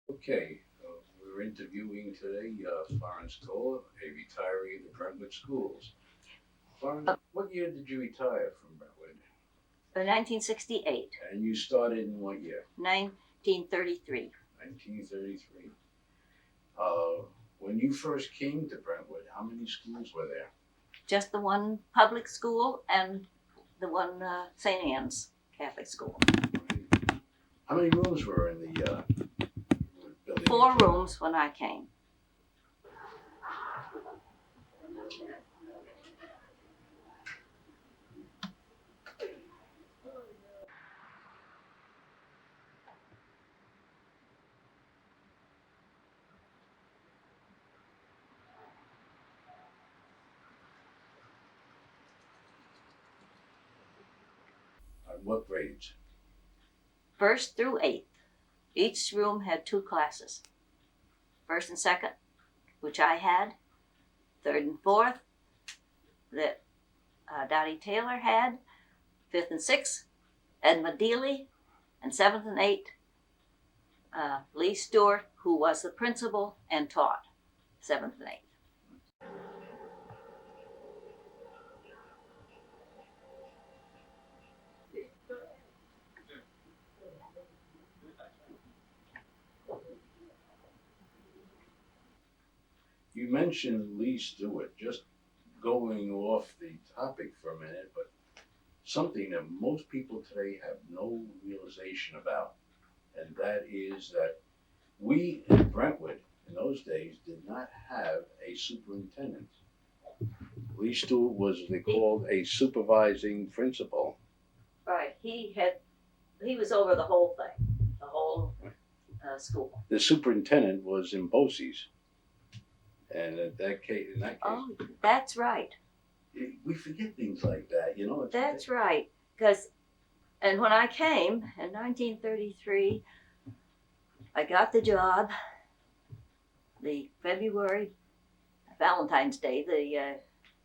Okay, we're interviewing today Florence Koehler, a retiree of the Brentwood Schools. Florence, what year did you retire from Brentwood? 1968, And you started in what year? 1933. 1933. Uh, when you first came to Brentwood, how many schools were there? Just the one public school and the one St. Anne's Catholic school. How many rooms were in the building? 4 rooms when I came. What grades? 1st through 8th. Each room had 2 classes. 1st and 2nd, which I had. 3rd and 4th, that Dottie Taylor had. 5th and 6th, Edma Dealey. And 7th and 8th, Lee Stewart, who was the principal and taught 7th and 8th. You mentioned Lee Stewart, just going off the topic for a minute, but something that most people today have no realization about, and that is that we in Brentwood in those days did not have a superintendent. Lee Stewart was called a supervising principal. Right. He was over the whole thing, the whole school. The superintendent was in BOCES. And in that case, Oh, that's right. we forget things like that, you know. That's right. And when I came in 1933, I got the job the February, Valentine's Day,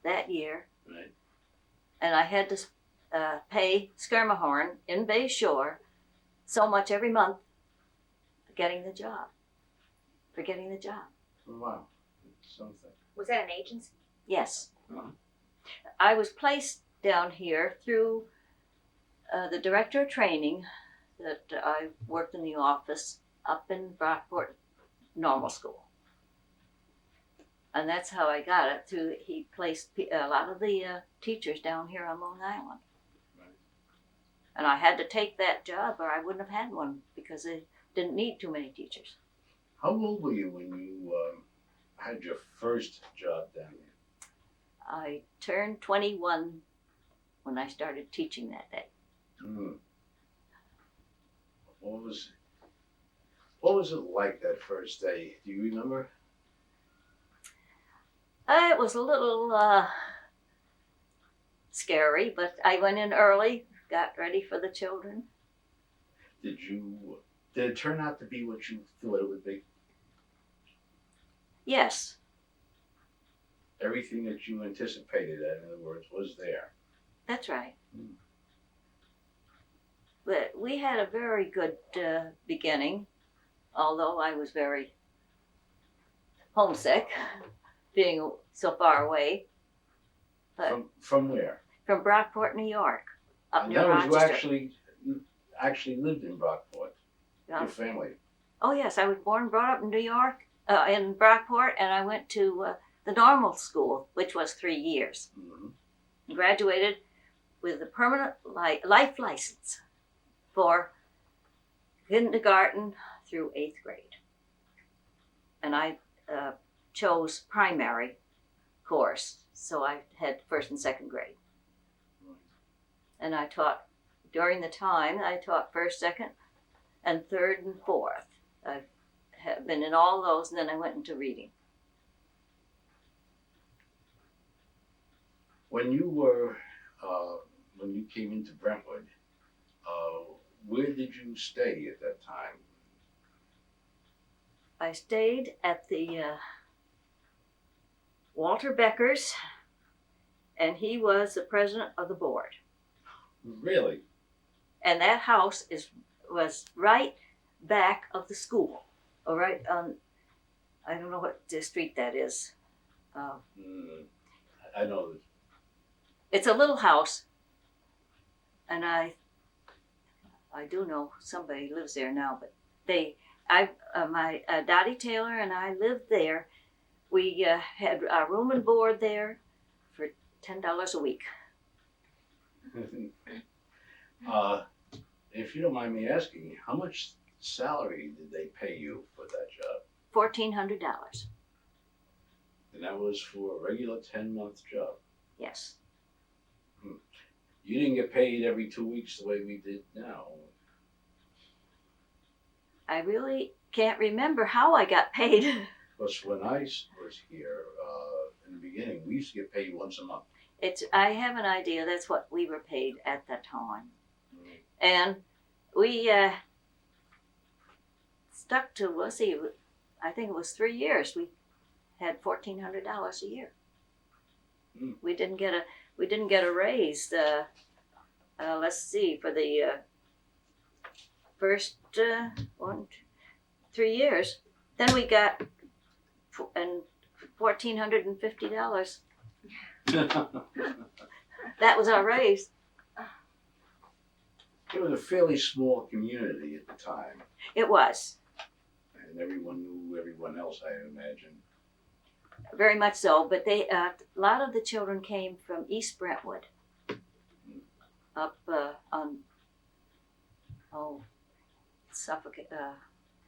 that year. Right. And I had to pay Skirmahorn in Bay Shore so much every month for getting the job. Oh, wow. Something. Was that an agency? Yes. Uh-huh. I was placed down here through the director of training that I worked in the office up in Brockport Normal School. And that's how I got it. He placed a lot of the teachers down here on Long Island. Right. And I had to take that job or I wouldn't have had one because they didn't need too many teachers. How old were you when you had your first job down here? I turned 21 when I started teaching that day. Mm. What was it like that first day? Do you remember? It was a little scary, but I went in early, got ready for the children. Did it turn out to be what you thought it would be? Yes. Everything that you anticipated, in other words, was there. That's right. Mm. But we had a very good beginning, although I was very homesick, being so far away. But From where? from Brockport, New York, up near That was Rochester. you actually lived in Brockport. Yeah. Your family. Oh yes, I was born and brought up in New York, in Brockport, and I went to the normal school, which was 3 years. Mm-hmm. Graduated with a permanent life license for kindergarten through 8th grade. And I chose primary course, so I had 1st and 2nd grade. Right. And I taught, during the time, I taught 1st, 2nd, and 3rd and 4th. I have been in all those, and then I went into reading. When you came into Brentwood, where did you stay at that time? I stayed at the Walter Becker's, and he was the president of the board. Really? And that house was right back of the school. All right, I don't know what street that is. I know. It's a little house, and I do know somebody lives there now, but my Dottie Taylor and I lived there. We had a room and board there for $10 a week. If you don't mind me asking, how much salary did they pay you for that job? $1,400. And that was for a regular 10-month job. Yes. You didn't get paid every 2 weeks the way we did now. I really can't remember how I got paid. Because when I was here in the beginning, we used to get paid once a month. I have an idea that's what we were paid at that time. And we stuck to, let's see, I think it was 3 years. We had $1,400 a year. We didn't get a raise. Let's see, for the first 3 years. Then we got $1,450. That was our raise. It was a fairly small community at the time, It was. and everyone knew everyone else, I imagine. Very much so, but a lot of the children came from East Brentwood, up on Suffolk,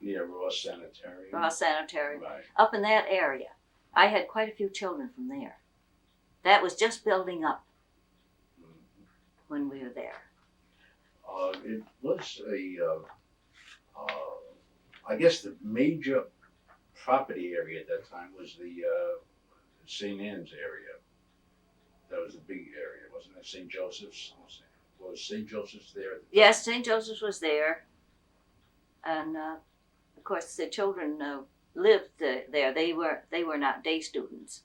Near R.O.B.S Sanitarium. R.O.B.S Sanitarium, Right. up in that area. I had quite a few children from there. That was just building up when we were there. It was I guess the major property area at that time was the St. Anne's area. That was a big area, wasn't it? St. Joseph's? Was St. Joseph's there at the time? Yes, St. Joseph's was there. And of course the children lived there. They were not day students.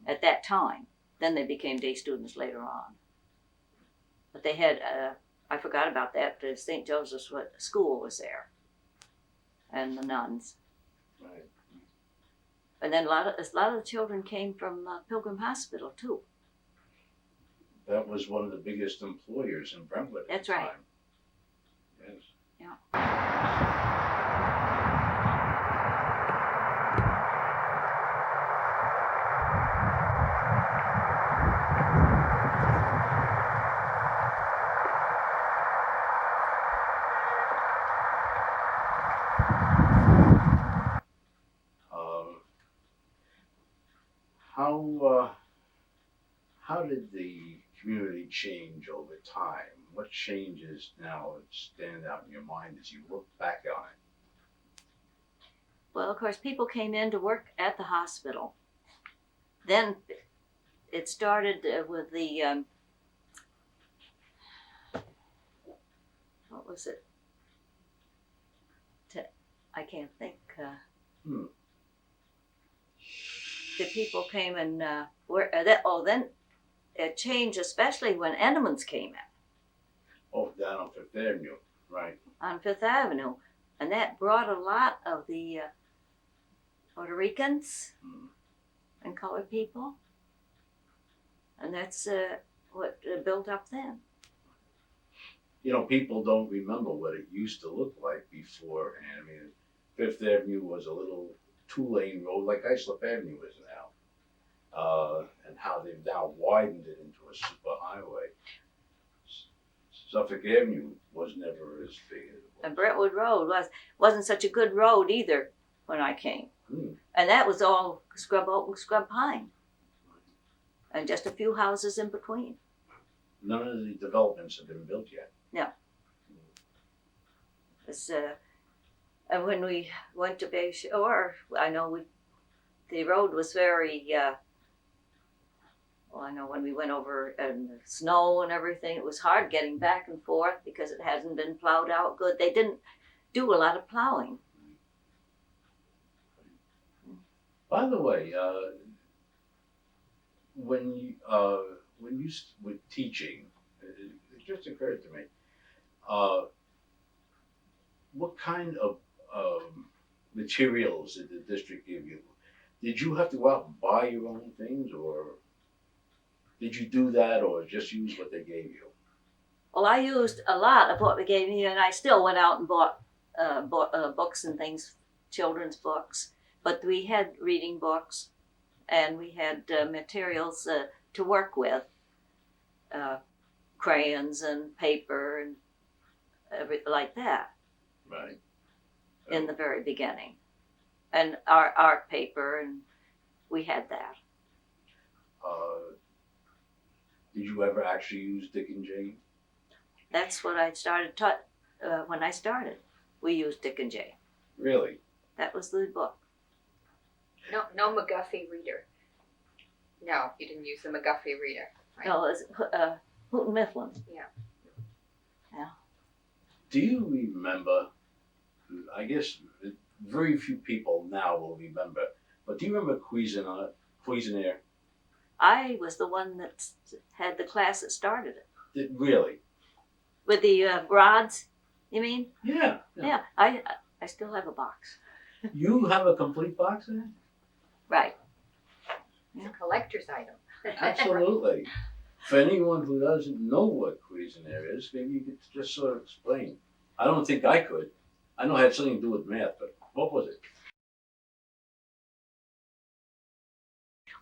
At that time. Then they became day students later on. But they had, I forgot about that, the St. Joseph's School was there. And the nuns. Right. And then a lot of the children came from Pilgrim Hospital too. That was one of the biggest employers in Brentwood at That's the right. time. Yes. Yeah. How did the community change over time? What changes now stand out in your mind as you look back on it? Well, of course, people came in to work at the hospital. Then it started with the, what was it? I can't think. The people came and then it changed, especially when Edmonds came in. Oh, down on Fifth Avenue, right. On Fifth Avenue. And that brought a lot of the Puerto Ricans and colored people. And that's what built up then. You know, people don't remember what it used to look like before. And I mean, Fifth Avenue was a little 2-lane road like Islip Avenue is now. And how they've now widened it into a super highway. Suffolk Avenue was never as big as it was. And Brentwood Road wasn't such a good road either when I came. And that was all scrub oak and scrub pine. and just a few houses in between. None of the developments have been built yet. It's, and when we went to Bay Shore, I know the road was very, well, I know when we went over in the snow and everything, it was hard getting back and forth because it hasn't been plowed out good. They didn't do a lot of plowing. By the way, when you were teaching, it just occurred to me, what kind of materials did the district give you? Did you have to go out and buy your own things, or did you do that, or just use what they gave you? Well, I used a lot of what they gave me, and I still went out and bought books and things, children's books. But we had reading books, and we had materials to work with, crayons and paper and everything like that. Right. In the very beginning, and our art paper, and we had that. Did you ever actually use Dick and Jane? That's what I started when I started. We used Dick and Jane. Really? That was the book. No McGuffey reader. No, you didn't use the McGuffey reader. Right? No, it was Houghton Mifflin. Yeah. Yeah. Do you remember, I guess very few people now will remember, but do you remember Cuisinart? I was the one that had the class that started it. Really? With the rods, you mean? Yeah. Yeah, I still have a box. You have a complete box of it? Right. It's a collector's item. Absolutely. For anyone who doesn't know what Cuisinart is, maybe you could just sort of explain. I don't think I could. I know it had something to do with math, but what was it?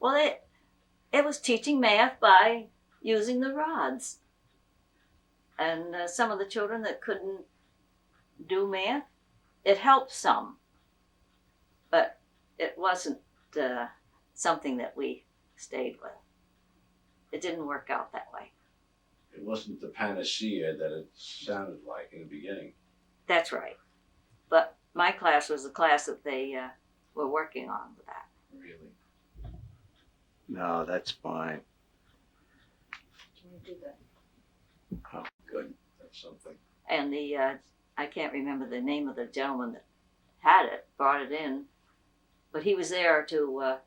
Well, it was teaching math by using the rods. And some of the children that couldn't do math, it helped some. But it wasn't something that we stayed with. It didn't work out that way. It wasn't the panacea that it sounded like in the beginning. That's right. But my class was the class that they were working on with that. Really? No, that's fine. Can you do that? Oh, good. That's something. And I can't remember the name of the gentleman that had it, brought it in, but he was there to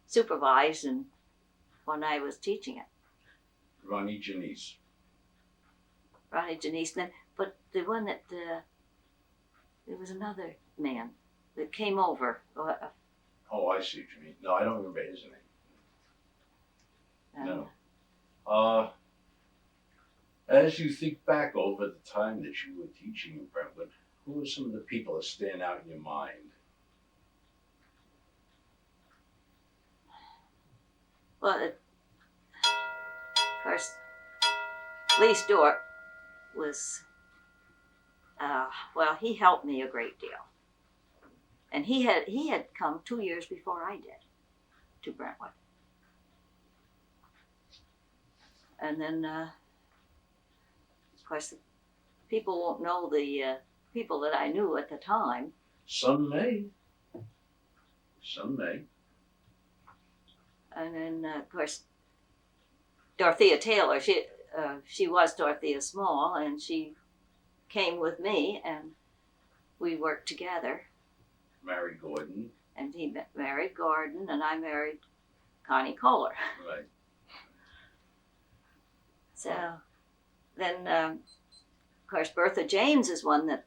supervise and when I was teaching it. Ronnie Janice. Ronnie Janice, but the one that, there was another man that came over. Oh, I see what you mean. No, I don't remember his name. No. As you think back over the time that you were teaching in Brentwood, who are some of the people that stand out in your mind? Well, of course, Lee Stewart was, well, he helped me a great deal. And he had come 2 years before I did to Brentwood. And then, of course, people won't know the people that I knew at the time. Some may. Some may. And then, of course, Dorothea Taylor, she was Dorothea Small, and she came with me, and we worked together. Married Gordon. And he married Gordon, and I married Connie Koehler. Right. So then, of course, Bertha James is one that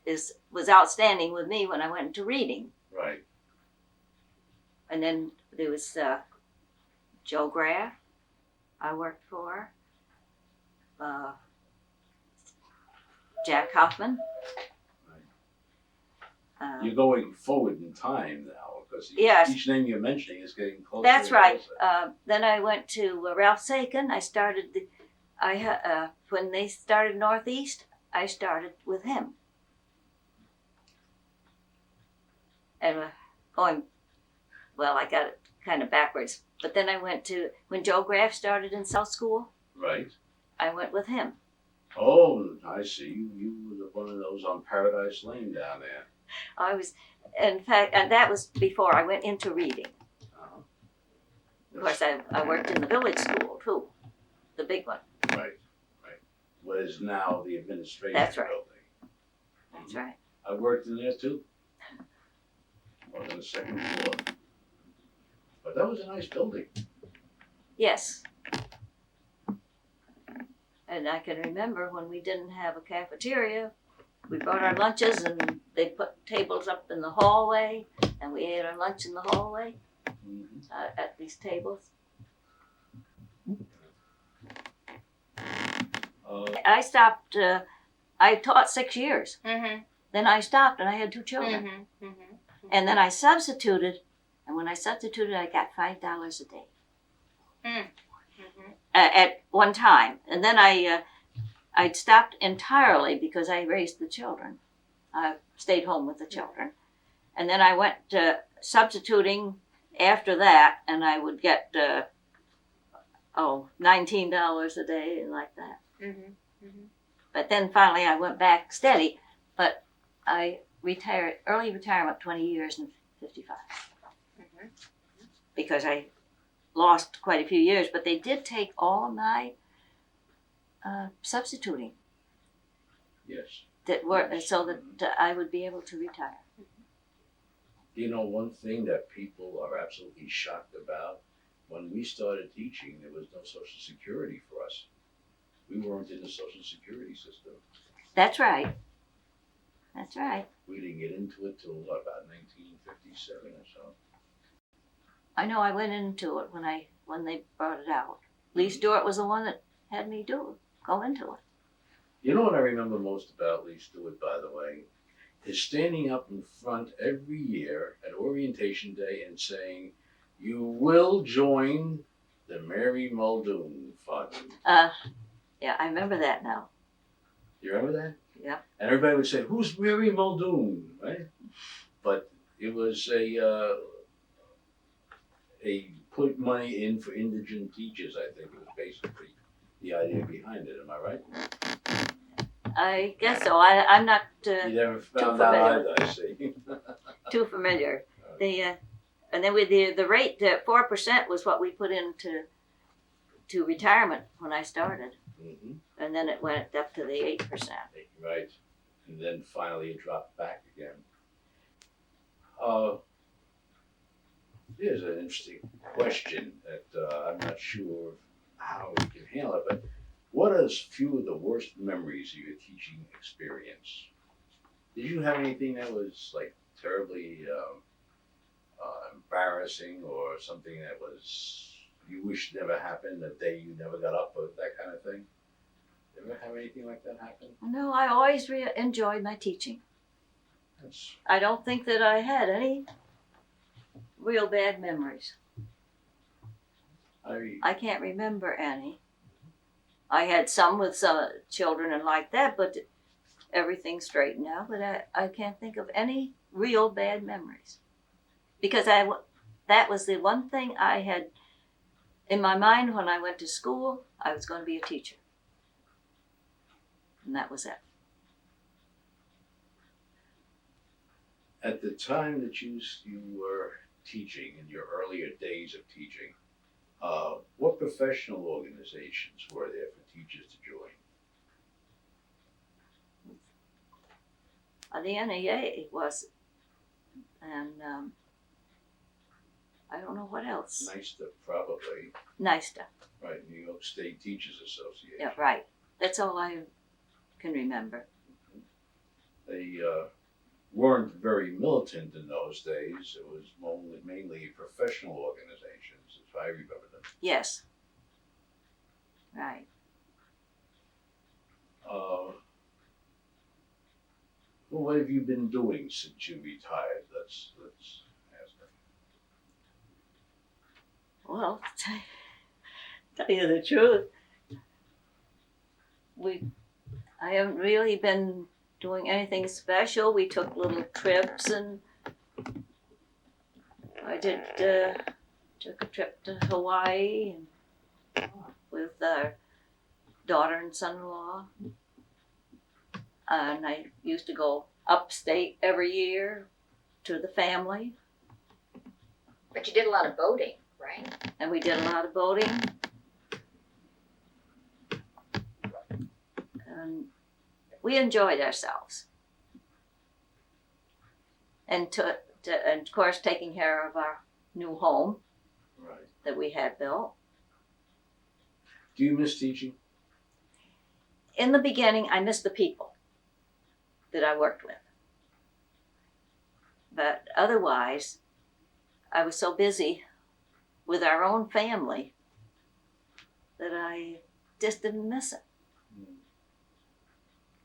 was outstanding with me when I went into reading. Right. And then there was Joe Graff, I worked for, Jack Hoffman. You're going forward in time now, because Yes. each name you're mentioning is getting closer. That's and right. closer. Then I went to Ralph Sakin. I started when they started Northeast, I started with him. And I got it kind of backwards. But then I went to, when Joe Graff started in South School, Right. I went with him. Oh, I see. You were one of those on Paradise Lane down there. I was, in fact, and that was before I went into reading. Uh-huh. Of course, I worked in the village school too, the big one. Right. What is now the administration That's right. building. That's right. I worked in there too. On the second floor. But that was a nice building. Yes. And I can remember when we didn't have a cafeteria, we brought our lunches and they put tables up in the hallway and we ate our lunch in the hallway at these tables. I stopped, I taught 6 years. Mm-hmm. Then I stopped and I had 2 children. Mm-hmm. Mm-hmm. And then I substituted, and when I substituted, I got $5 a day. Mm-hmm. At one time. And then I'd stopped entirely because I raised the children. I stayed home with the children. And then I went substituting after that, and I would get, $19 a day and like that. Mm-hmm. Mm-hmm. But then finally I went back steady, but I retired, early retirement, 20 years and 55. Mm-hmm. Because I lost quite a few years, but they did take all of my substituting Yes. that were so that I would be able to retire. You know, one thing that people are absolutely shocked about, when we started teaching, there was no Social Security for us. We weren't in the Social Security system. That's right. That's right. We didn't get into it till about 1957 or so. I know I went into it when they brought it out. Lee Stewart was the one that had me go into it. You know what I remember most about Lee Stewart, by the way, is standing up in front every year at Orientation Day and saying, "You will join the Mary Muldoon Fund." Yeah, I remember that now. You remember that? Yeah. And everybody would say, "Who's Mary Muldoon?" Right? But it was a put money in for indigent teachers. I think it was basically the idea behind it. Am I right? I guess so. I'm not You never found too out familiar. either, I see. too familiar. And then with the rate, 4% was what we put into retirement when I started, Mm-hmm. and then it went up to the 8%. Right. And then finally it dropped back again. Here's an interesting question that I'm not sure how we can handle it, but what are a few of the worst memories of your teaching experience? Did you have anything that was like terribly embarrassing, or something that was you wish never happened, a day you never got up, or that kind of thing? Ever have anything like that happen? No, I always enjoyed my teaching. That's I don't think that I had any real bad memories. I can't remember any. I had some with some children and like that, but everything straightened out. But I can't think of any real bad memories. Because that was the one thing I had in my mind when I went to school. I was going to be a teacher. And that was it. At the time that you were teaching, in your earlier days of teaching, what professional organizations were there for teachers to join? The NEA was, and I don't know what else. NYSTA, probably. NYSTA. Right, New York State Teachers Association. Yeah, right. That's all I can remember. They weren't very militant in those days. It was mainly professional organizations, as I remember them. Yes. Right. Well, what have you been doing since you retired? Let's ask her. Well, to tell you the truth, I haven't really been doing anything special. We took little trips, and I did took a trip to Hawaii and, with our daughter and son-in-law. And I used to go upstate every year to the family. But you did a lot of boating, right? And we did a lot of boating. And we enjoyed ourselves. And and of course taking care of our new home Right. that we had built. Do you miss teaching? In the beginning, I missed the people that I worked with. But otherwise, I was so busy with our own family that I just didn't miss it.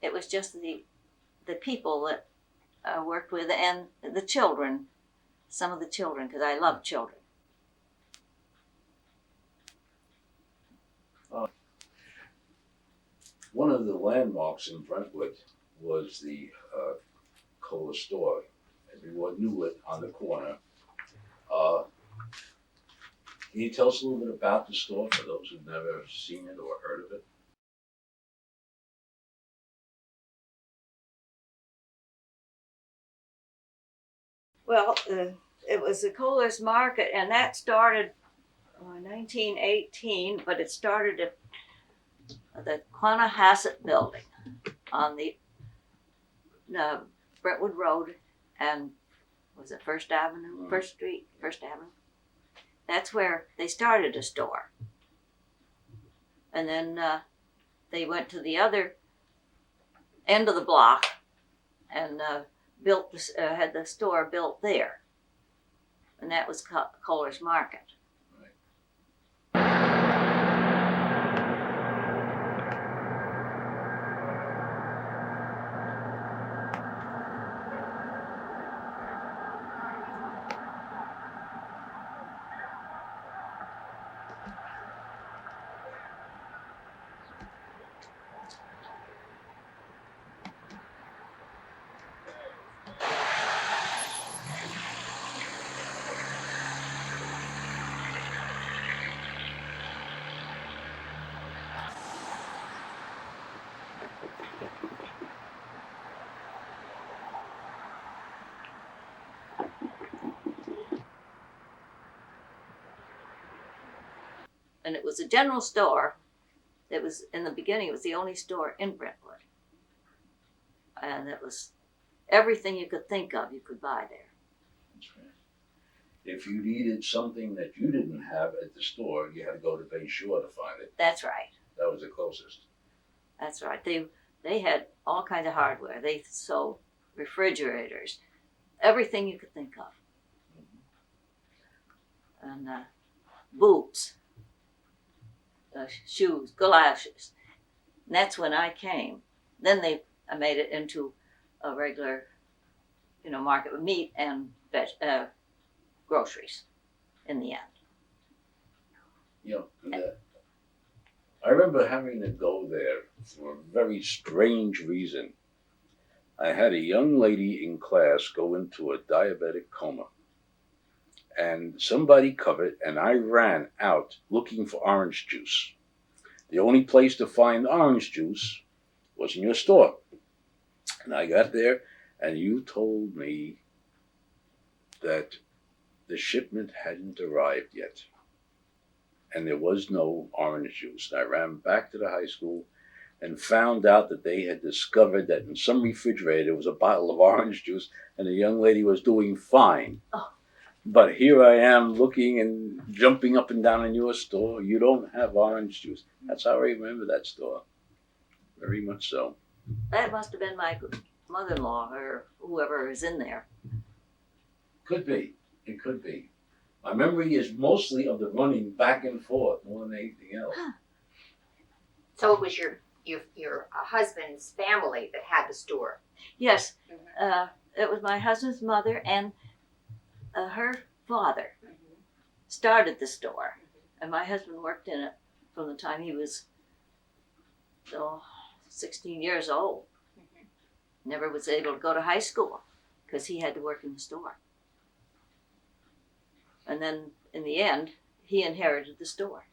It was just the people that I worked with and the children, some of the children, because I love children. One of the landmarks in Brentwood was the Koehler store. Everyone knew it on the corner. Can you tell us a little bit about the store for those who've never seen it or heard of it? Well, it was the Koehler's Market, and that started in 1918, but it started at the Quanahasset building on the Brentwood Road and was it First Avenue, First Street, First Avenue. That's where they started a store. And then they went to the other end of the block and built had the store built there. And that was Koehler's Market. And it was a general store. It was, in the beginning, it was the only store in Brentwood. And it was everything you could think of, you could buy there. That's right. If you needed something that you didn't have at the store, you had to go to Bay Shore to find it. That's right. That was the closest. That's right. They had all kinds of hardware. They sold refrigerators, everything you could think of. And boots, shoes, galoshes. And that's when I came. Then they made it into a regular, market with meat and groceries in the end. Yeah. I remember having to go there for a very strange reason. I had a young lady in class go into a diabetic coma. And somebody covered, and I ran out looking for orange juice. The only place to find orange juice was in your store. And I got there, and you told me that the shipment hadn't arrived yet. And there was no orange juice. And I ran back to the high school and found out that they had discovered that in some refrigerator there was a bottle of orange juice, and the young lady was doing fine. Oh. But here I am looking and jumping up and down in your store. You don't have orange juice. That's how I remember that store. Very much so. That must have been my mother-in-law or whoever is in there. Could be. It could be. My memory is mostly of the running back and forth more than anything else. So it was your husband's family that had the store. Yes, it was my husband's mother and her father started the store. And my husband worked in it from the time he was 16 years old. Never was able to go to high school because he had to work in the store. And then in the end, he inherited the store.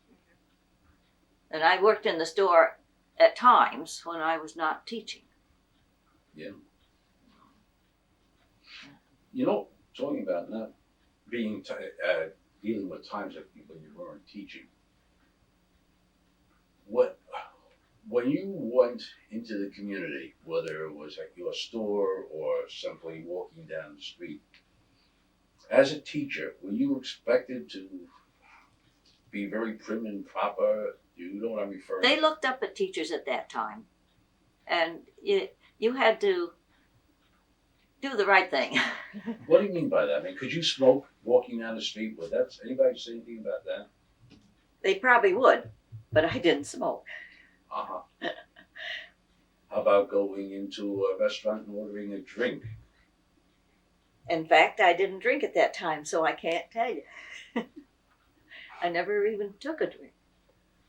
And I worked in the store at times when I was not teaching. Yeah. You know, talking about not being dealing with times that when you weren't teaching. When you went into the community, whether it was at your store or simply walking down the street, as a teacher, were you expected to be very prim and proper? You know what I'm referring to? They looked up at teachers at that time, and you had to do the right thing. What do you mean by that? I mean, could you smoke walking down the street? Would that anybody say anything about that? They probably would, but I didn't smoke. Uh-huh. How about going into a restaurant and ordering a drink? In fact, I didn't drink at that time, so I can't tell you. I never even took a drink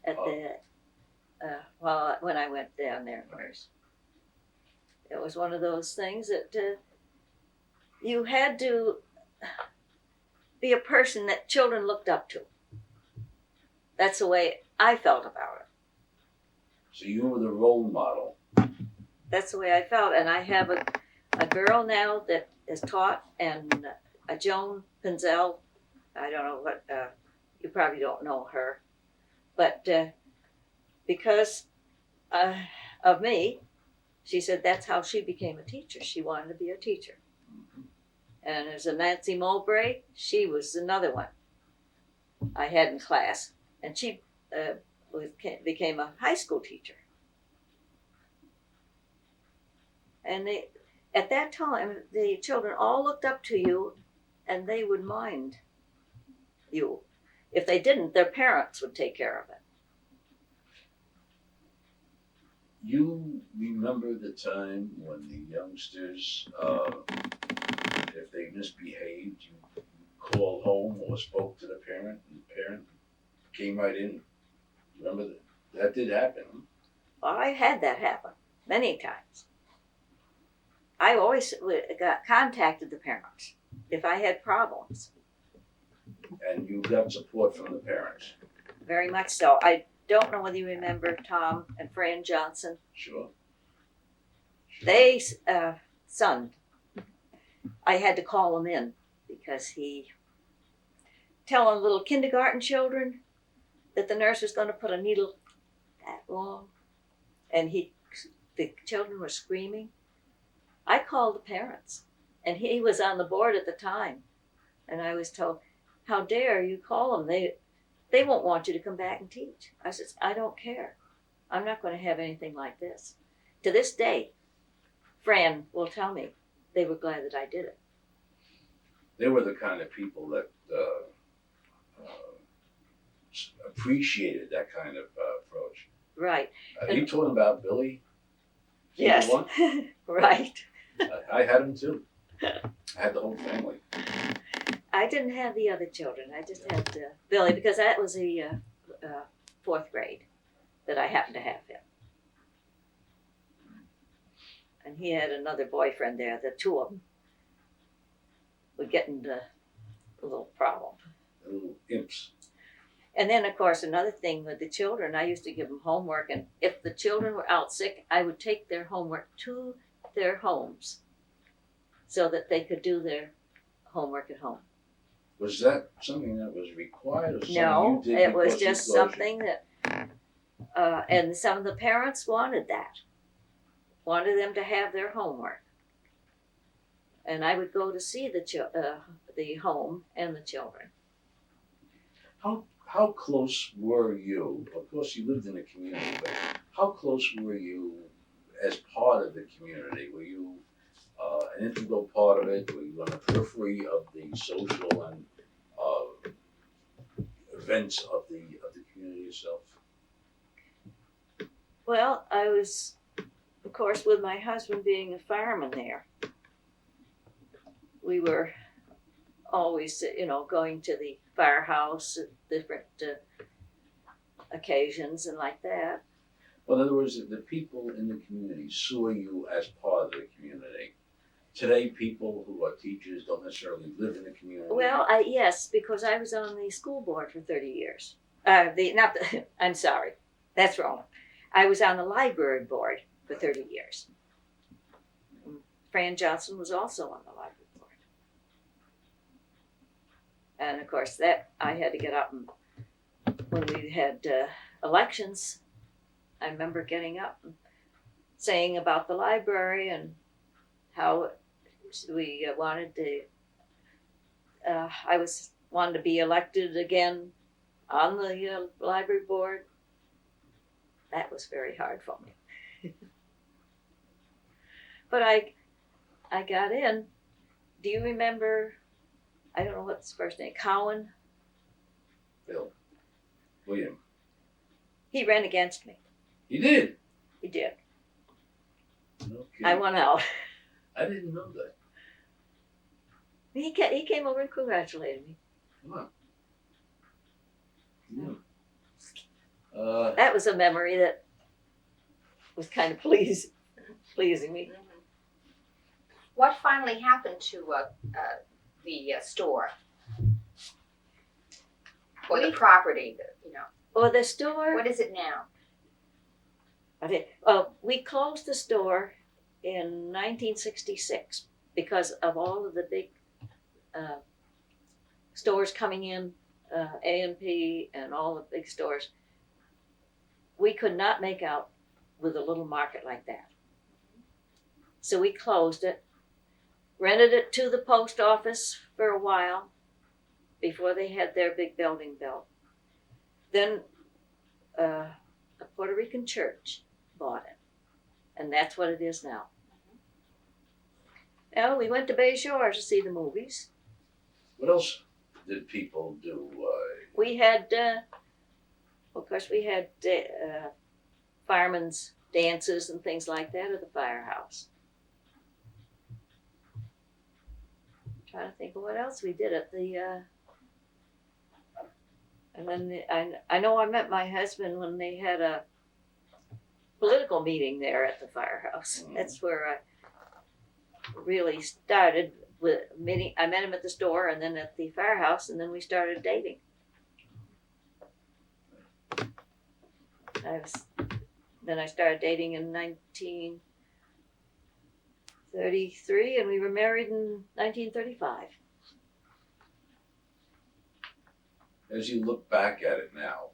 at when I went down there first. It was one of those things that you had to be a person that children looked up to. That's the way I felt about it. So you were the role model. That's the way I felt. And I have a girl now that is taught, and a Joan Pinzel. I don't know what, you probably don't know her. But because of me, she said that's how she became a teacher. She wanted to be a teacher. And there's a Nancy Mowbray. She was another one I had in class. And she became a high school teacher. And at that time, the children all looked up to you, and they would mind you. If they didn't, their parents would take care of it. You remember the time when the youngsters, if they misbehaved, you called home or spoke to the parent, and the parent came right in. Remember that did happen? Huh? Well, I had that happen many times. I always contacted the parents if I had problems. And you got support from the parents? Very much so. I don't know whether you remember Tom and Fran Johnson. Sure. They, son, I had to call him in because he telling little kindergarten children that the nurse was going to put a needle that long, and the children were screaming. I called the parents, and he was on the board at the time, and I was told, "How dare you call them? They won't want you to come back and teach." I said, "I don't care. I'm not going to have anything like this." To this day, Fran will tell me they were glad that I did it. They were the kind of people that appreciated that kind of approach. Right. Are you talking about Billy? Yes. Right. I had him too. I had the whole family. I didn't have the other children. I just had Billy because that was the fourth grade that I happened to have him. And he had another boyfriend there. The two of them would get into a little problem. The little imps. And then, of course, another thing with the children, I used to give them homework. And if the children were out sick, I would take their homework to their homes so that they could do their homework at home. Was that something that was required or something No, you did? it was because you just thought something that, and some of the parents wanted that, wanted them to have their homework. And I would go to see the home and the children. How close were you? Of course, you lived in a community, but how close were you as part of the community? Were you an integral part of it? Were you on the periphery of the social and events of the community itself? Well, I was, of course, with my husband being a fireman there. We were always, going to the firehouse at different occasions and like that. Well, in other words, the people in the community saw you as part of the community. today people who are teachers don't necessarily live in the community. Well, yes, because I was on the school board for 30 years. I'm sorry, that's wrong. I was on the library board for 30 years. Fran Johnson was also on the library board. And of course, that I had to get up and when we had elections, I remember getting up and saying about the library and how we wanted to. Wanted to be elected again on the library board. That was very hard for me. But I got in. Do you remember? I don't know what's his first name. Cowan. William. He ran against me. He did? He did. No kidding. I won out. I didn't know that. He came over and congratulated me. Wow. Yeah. That was a memory that was kind of pleasing me. What finally happened to the store? Or the property, Or the store. What is it now? We closed the store in 1966 because of all of the big stores coming in, A&P and all the big stores. We could not make out with a little market like that. So we closed it, rented it to the post office for a while before they had their big building built. Then a Puerto Rican church bought it, and that's what it is now. Now, we went to Bay Shore to see the movies. What else did people do? We had, of course, we had firemen's dances and things like that at the firehouse. I'm trying to think of what else we did at the. And then I know I met my husband when they had a political meeting there at the firehouse. That's where I really started with meeting. I met him at the store and then at the firehouse, and then we started dating. Then I started dating in 1933, and we were married in 1935. As you look back at it now,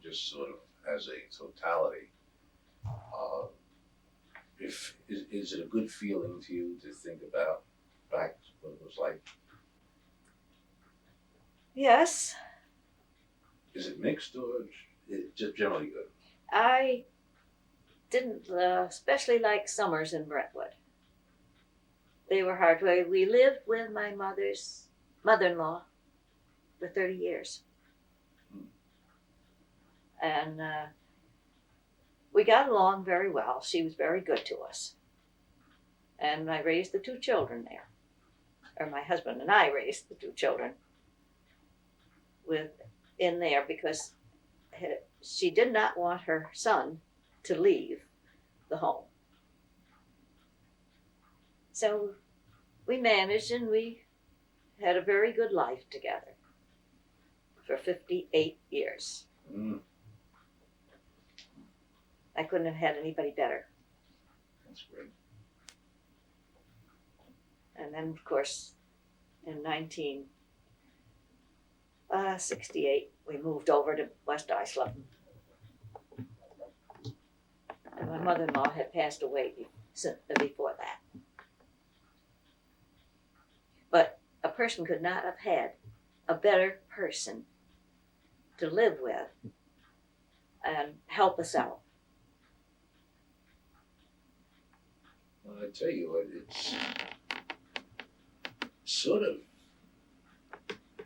just sort of as a totality, is it a good feeling to you to think about back what it was like? Yes. Is it mixed or it's just generally good? I didn't especially like summers in Brentwood. They were hard. We lived with my mother-in-law for 30 years. And we got along very well. She was very good to us. And I raised the two children there. Or my husband and I raised the two children in there because she did not want her son to leave the home. So we managed, and we had a very good life together for 58 years. I couldn't have had anybody better. That's great. And then, of course, in 1968, we moved over to West Islip. And my mother-in-law had passed away before that. But a person could not have had a better person to live with and help us out. Well, I tell you what, it's sort of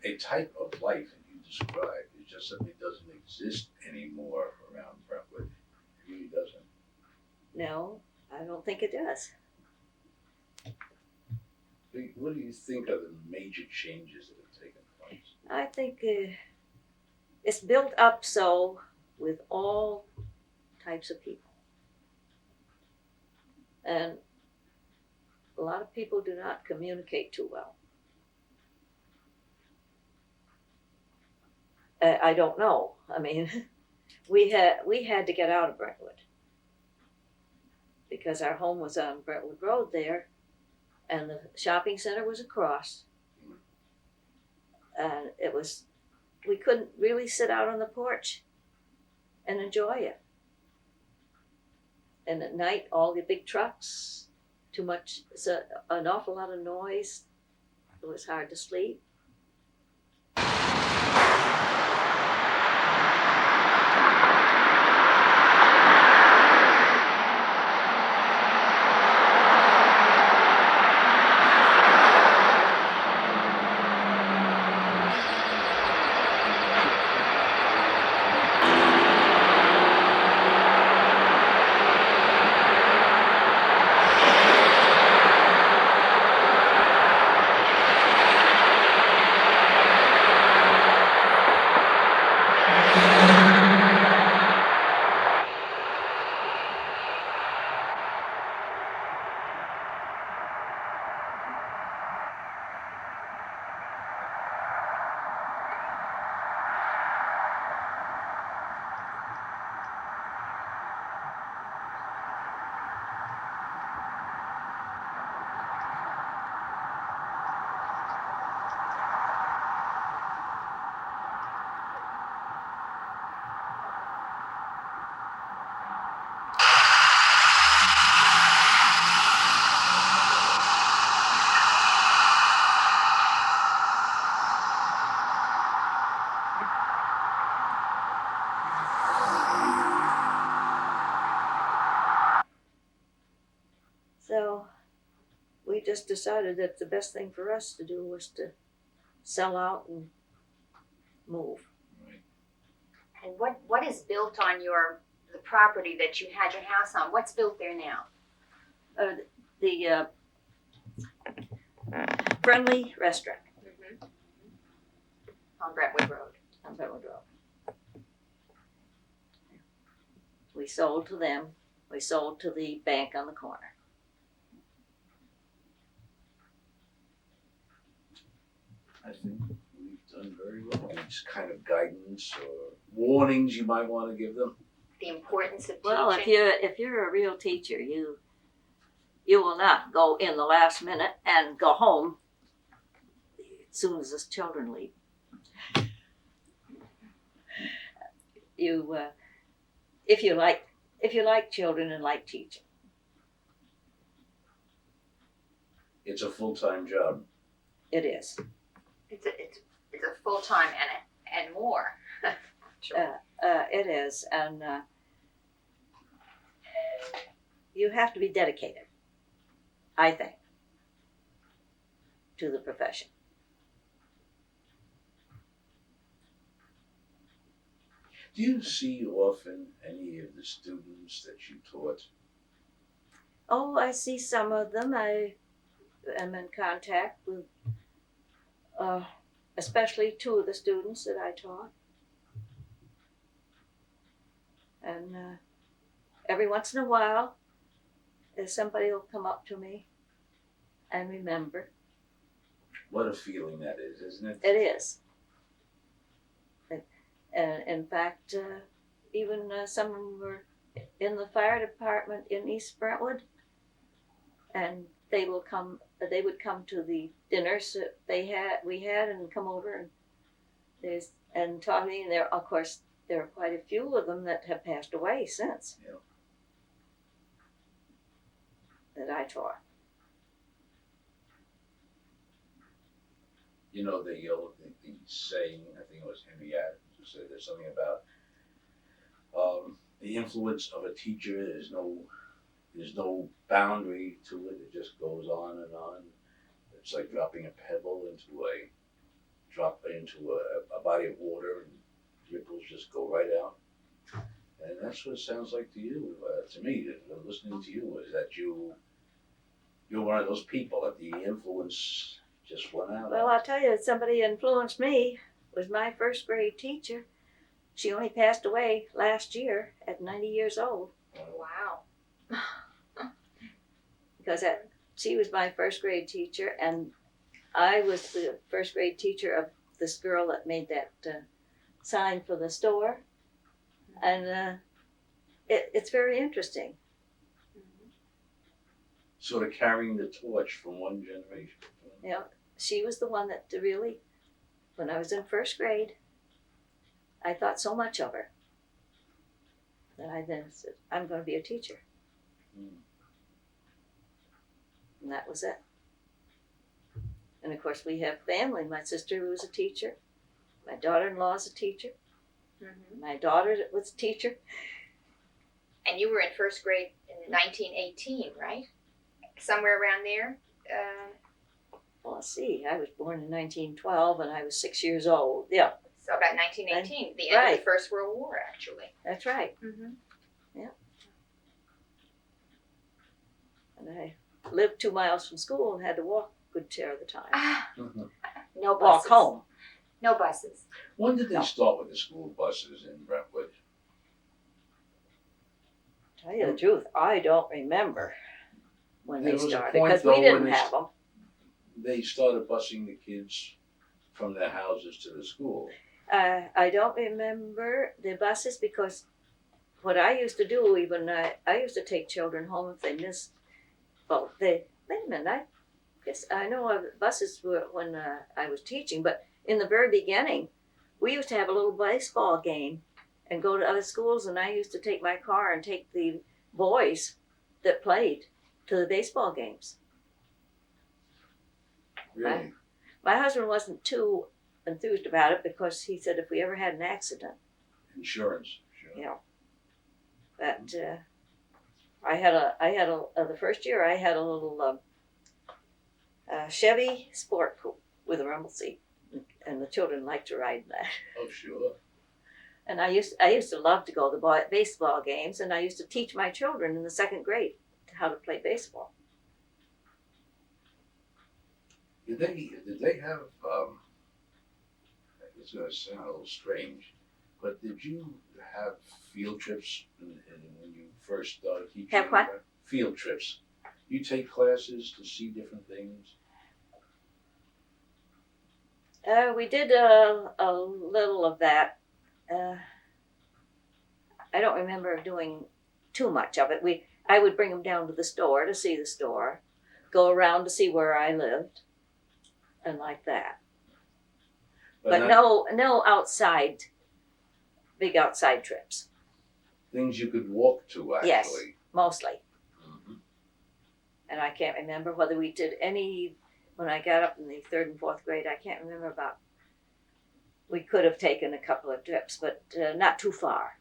a type of life that you described. It just simply doesn't exist anymore around Brentwood. It really doesn't. No, I don't think it does. What do you think are the major changes that have taken place? I think it's built up so with all types of people. And a lot of people do not communicate too well. I don't know. I mean, we had to get out of Brentwood because our home was on Brentwood Road there, and the shopping center was across. And we couldn't really sit out on the porch and enjoy it. And at night, all the big trucks, an awful lot of noise. It was hard to sleep. So we just decided that the best thing for us to do was to sell out and move. Right. And what is built on the property that you had your house on? What's built there now? The friendly restaurant On Brentwood Road. on Brentwood Road. We sold to them. We sold to the bank on the corner. I think we've done very well. Any kind of guidance or warnings you might want to give them? The importance of Well, teaching. if you're a real teacher, you will not go in the last minute and go home as soon as the children leave. If you like children and like teaching. It's a full-time job. It is. It's a full time and more. Sure. It is, and you have to be dedicated, I think, to the profession. Do you see often any of the students that you taught? Oh, I see some of them. I am in contact with especially two of the students that I taught. And every once in a while, somebody will come up to me and remember. What a feeling that is, isn't it? It is. And in fact, even some of them were in the fire department in East Brentwood, and they would come to the dinners that we had and come over and talk to me. And there, of course, there are quite a few of them that have passed away since. Yeah. That I taught. You know, the saying, I think it was Henry Adams, who said there's something about the influence of a teacher. There's no boundary to it. It just goes on and on. It's like dropping a pebble into a body of water, and ripples just go right out. And that's what it sounds like to you, to me, listening to you, is that you're one of those people that the influence just went out. Well, I'll tell you, somebody influenced me was my first grade teacher. She only passed away last year at 90 years old. Wow. Because she was my first grade teacher, and I was the first grade teacher of this girl that made that sign for the store, and it's very interesting. Sort of carrying the torch from one generation. You know, she was the one that really, when I was in first grade, I thought so much of her that I then said, I'm going to be a teacher. And that was it. And of course, we have family. My sister was a teacher. My daughter-in-law is a teacher. My daughter was a teacher. And you were in first grade in 1918, right? Somewhere around there? Well, let's see. I was born in 1912, and I was 6 years old. Yeah, So about 1918, the end of Right. the First World War, actually. that's right. Mm-hmm. And I lived 2 miles from school and had to walk a good share of the time. No buses. Walk home. No buses. When did they No. start with the school buses in Brentwood? Tell you the truth, I don't remember when There they was a started, point, because we though, didn't when they have them. They started busing the kids from their houses to the school. I don't remember the buses, because what I used to do, even I used to take children home if they missed. Well, wait a minute. I guess I know of buses were when I was teaching, but in the very beginning, we used to have a little baseball game and go to other schools, and I used to take my car and take the boys that played to the baseball games. Really? My husband wasn't too enthused about it, because he said if we ever had an accident, Insurance. Sure. you know, but I had the first year I had a little Chevy Sport Coupe with a rumble seat, and the children liked to ride in that. Oh, sure. And I used to love to go to the baseball games, and I used to teach my children in the second grade how to play baseball. Did they have, it's going to sound a little strange, but did you have field trips when you first started teaching? Have what? Field trips. You take classes to see different things? We did a little of that. I don't remember doing too much of it. I would bring them down to the store to see the store, go around to see where I lived, and like that. But no outside, big outside trips. Things you could walk to, actually. Yes, mostly. Mhm. And I can't remember whether we did any, when I got up in the 3rd and 4th grade, I can't remember about, we could have taken a couple of trips, but not too far.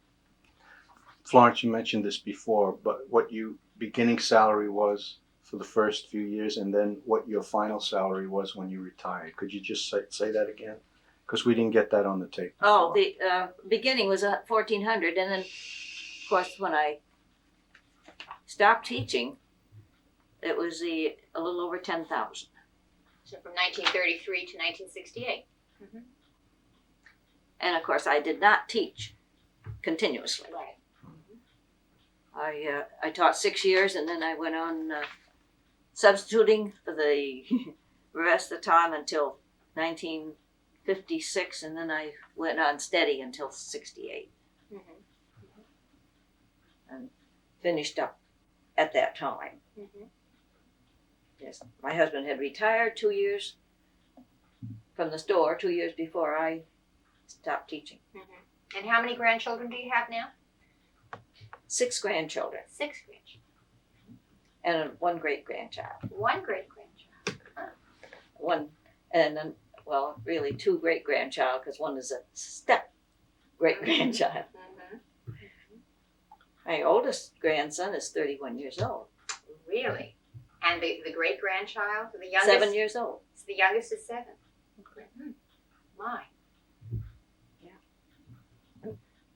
Florence, you mentioned this before, but what your beginning salary was for the first few years, and then what your final salary was when you retired. Could you just say that again? Because we didn't get that on the tape. Oh, before. the beginning was $1,400, and then, of course, when I stopped teaching, it was a little over 10,000. So from 1933 to 1968. And of course, I did not teach continuously. Right. I taught 6 years, and then I went on substituting for the rest of the time until 1956, and then I went on steady until 68. And finished up at that time. Yes, my husband had retired 2 years from the store, 2 years before I stopped teaching. And how many grandchildren do you have now? 6 grandchildren 6 grandchildren. and 1 great-grandchild. 1 great-grandchild. One, and then, well, really 2 great-grandchild, because one is a step great-grandchild. My oldest grandson is 31 years old. Really? And the great-grandchild? The youngest? 7 years old. The youngest is 7. My.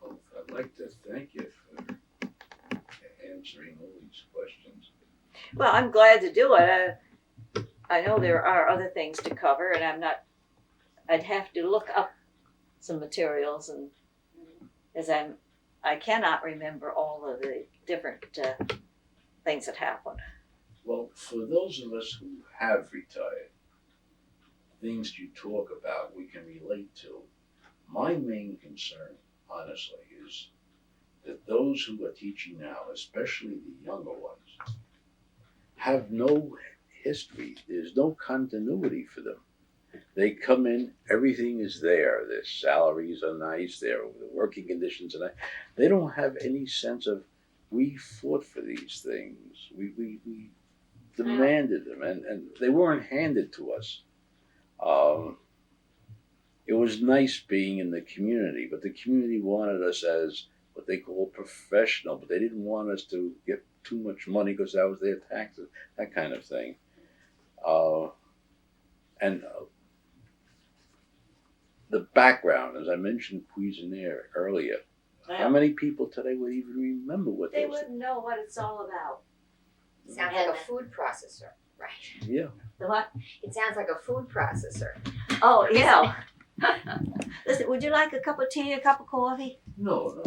Well, I'd like to thank you for answering all these questions. Well, I'm glad to do it. I know there are other things to cover, and I'd have to look up some materials, and as I cannot remember all of the different things that happened. Well, for those of us who have retired, things you talk about we can relate to. My main concern, honestly, is that those who are teaching now, especially the younger ones, have no history. There's no continuity for them. They come in, everything is there. Their salaries are nice, their working conditions are nice. They don't have any sense of, we fought for these things. We demanded them, and they weren't handed to us. It was nice being in the community, but the community wanted us as what they call professional, but they didn't want us to get too much money because that was their taxes, that kind of thing. And the background, as I mentioned Cuisinart earlier, how many people today would even remember what They those wouldn't know what it's all about. Sounds like a food processor, right? Yeah. The what? It sounds like a food processor. Oh, yeah. Listen, would you like a cup of tea, a cup of coffee? No.